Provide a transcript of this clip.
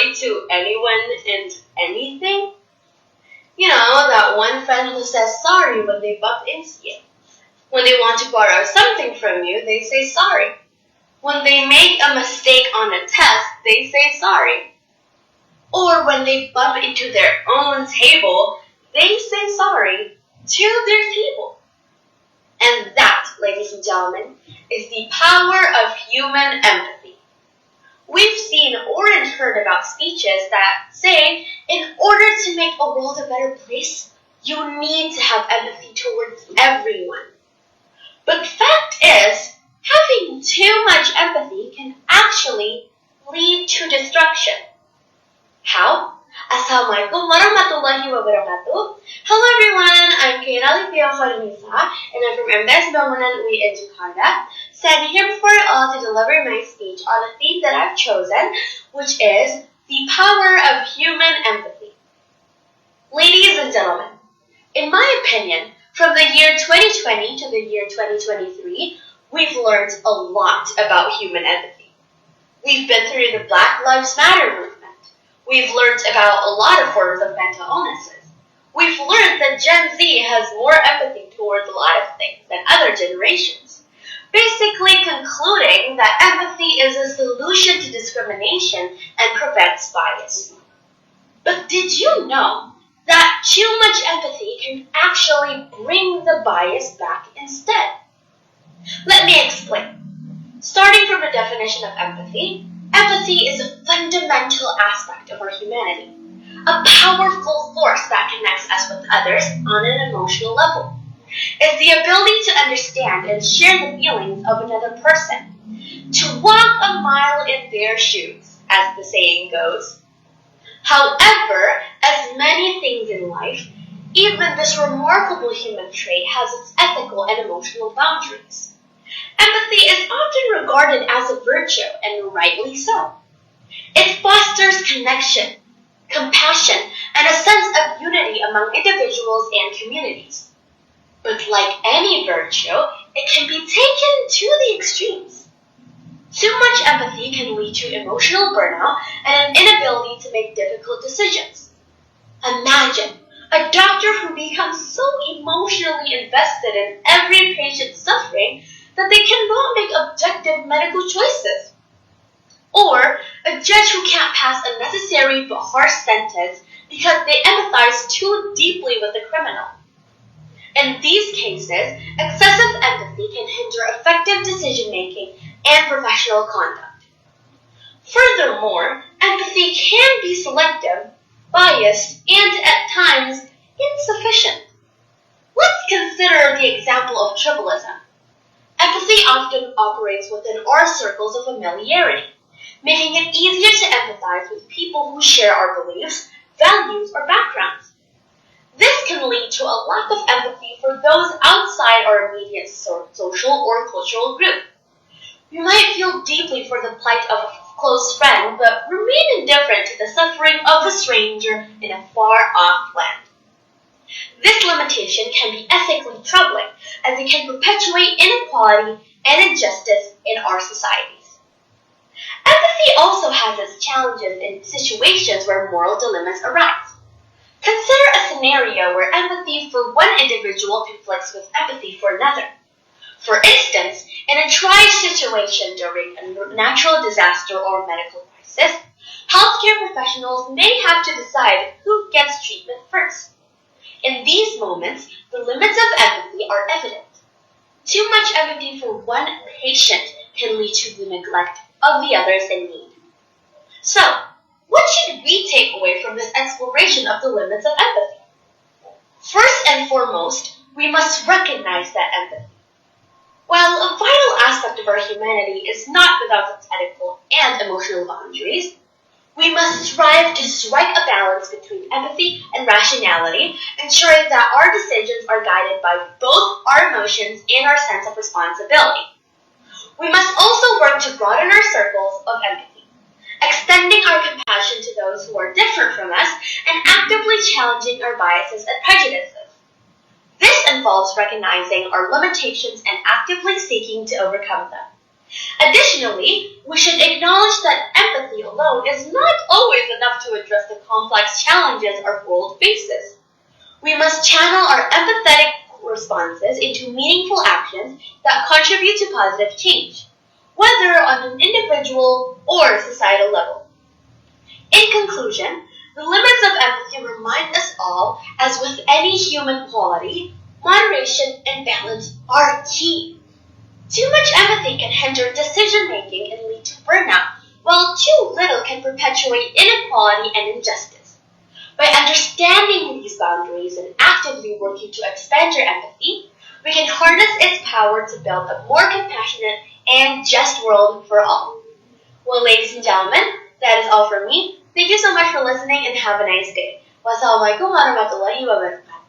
relate to anyone and anything? You know, that one friend who says sorry when they bump into you. When they want to borrow something from you, they say sorry. When they make a mistake on a test, they say sorry. Or when they bump into their own table, they say sorry to their table. And that, ladies and gentlemen, is the power of human empathy. We've seen or heard about speeches that say, in order to make a world a better place, you need to have empathy towards everyone. But fact is, having too much empathy can actually lead to destruction. How? Assalamualaikum warahmatullahi wabarakatuh. Hello everyone, I'm Kaira Lipio-Khalimisa, and I'm from MBS Bangunan UI in Jakarta, standing here before you all to deliver my speech on a theme that I've chosen, which is the power of human empathy. Ladies and gentlemen, in my opinion, from the year 2020 to the year 2023, we've learned a lot about human empathy. We've been through the Black Lives Matter movement. We've learned about a lot of forms of mental illnesses. We've learned that Gen Z has more empathy towards a lot of things than other generations, basically concluding that empathy is a solution to discrimination and prevents bias. But did you know that too much empathy can actually bring the bias back instead? Let me explain. Starting from the definition of empathy, empathy is a fundamental aspect of our humanity, a powerful force that connects us with others on an emotional level. It's the ability to understand and share the feelings of another person, to walk a mile in their shoes, as the saying goes. However, as many things in life, even this remarkable human trait has its ethical and emotional boundaries. Empathy is often regarded as a virtue, and rightly so. It fosters connection, compassion, and a sense of unity among individuals and communities. But like any virtue, it can be taken to the extremes. Too much empathy can lead to emotional burnout and an inability to make difficult decisions. Imagine a doctor who becomes so emotionally invested in every patient's suffering that they cannot make objective medical choices. Or a judge who can't pass a necessary but harsh sentence because they empathize too deeply with the criminal. In these cases, excessive empathy can hinder effective decision-making and professional conduct. Furthermore, empathy can be selective, biased, and at times insufficient. Let's consider the example of tribalism. Empathy often operates within our circles of familiarity, making it easier to empathize with people who share our beliefs, values, or backgrounds. This can lead to a lack of empathy for those outside our immediate social or cultural group. You might feel deeply for the plight of a close friend, but remain indifferent to the suffering of a stranger in a far-off land. This limitation can be ethically troubling, as it can perpetuate inequality and injustice in our societies. Empathy also has its challenges in situations where moral dilemmas arise. Consider a scenario where empathy for one individual conflicts with empathy for another. For instance, in a trying situation during a natural disaster or medical crisis, healthcare professionals may have to decide who gets treatment first. In these moments, the limits of empathy are evident. Too much empathy for one patient can lead to the neglect of the others in need. So, what should we take away from this exploration of the limits of empathy? First and foremost, we must recognize that empathy, while a vital aspect of our humanity, is not without its ethical and emotional boundaries, we must strive to strike a balance between empathy and rationality, ensuring that our decisions are guided by both our emotions and our sense of responsibility. We must also work to broaden our circles of empathy, extending our compassion to those who are different from us and actively challenging our biases and prejudices. This involves recognizing our limitations and actively seeking to overcome them. Additionally, we should acknowledge that empathy alone is not always enough to address the complex challenges our world faces. We must channel our empathetic responses into meaningful actions that contribute to positive change, whether on an individual or societal level. In conclusion, the limits of empathy remind us all, as with any human quality, moderation and balance are key. Too much empathy can hinder decision making and lead to burnout, while too little can perpetuate inequality and injustice. By understanding these boundaries and actively working to expand your empathy, we can harness its power to build a more compassionate and just world for all. Well, ladies and gentlemen, that is all from me. Thank you so much for listening and have a nice day. Wassalamualaikum warahmatullahi wabarakatuh.